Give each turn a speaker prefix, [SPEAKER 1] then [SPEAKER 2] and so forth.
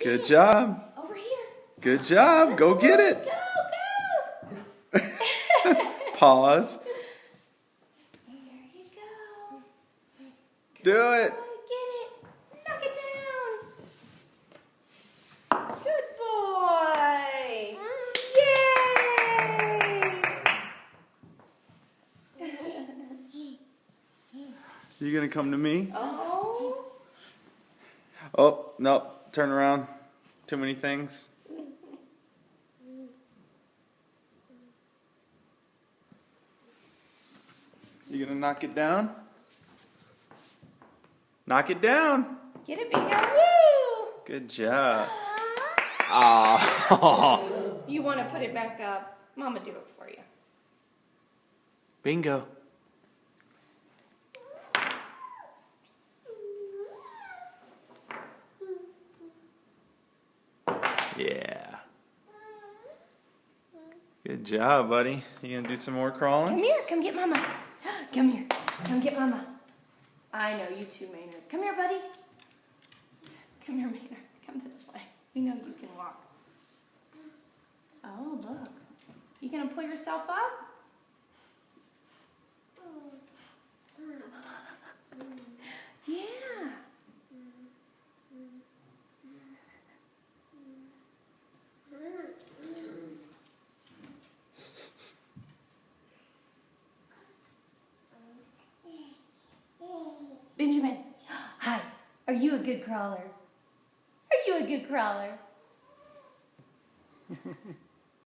[SPEAKER 1] Good job.
[SPEAKER 2] Over here.
[SPEAKER 1] Good job. Go get it.
[SPEAKER 2] Go.
[SPEAKER 1] Pause.
[SPEAKER 2] There you go.
[SPEAKER 1] Do it.
[SPEAKER 2] Get it. Knock it down. Good boy. Yay.
[SPEAKER 1] You gonna come to me?
[SPEAKER 2] Oh.
[SPEAKER 1] Oh, no. Turn around. Too many things. You gonna knock it down? Knock it down.
[SPEAKER 2] Get it, Bingo. Woo.
[SPEAKER 1] Good job. Oh.
[SPEAKER 2] You want to put it back up? Mama do it for you.
[SPEAKER 1] Bingo. Yeah. Good job, buddy. You gonna do some more crawling?
[SPEAKER 2] Come here. Come get Mama. Come here. Come get Mama. I know you too, Maynard. Come here, buddy. Come here, Maynard. Come this way. We know you can walk. Oh, look. You gonna pull yourself up? Yeah. Benjamin, hi. Are you a good crawler? Are you a good crawler?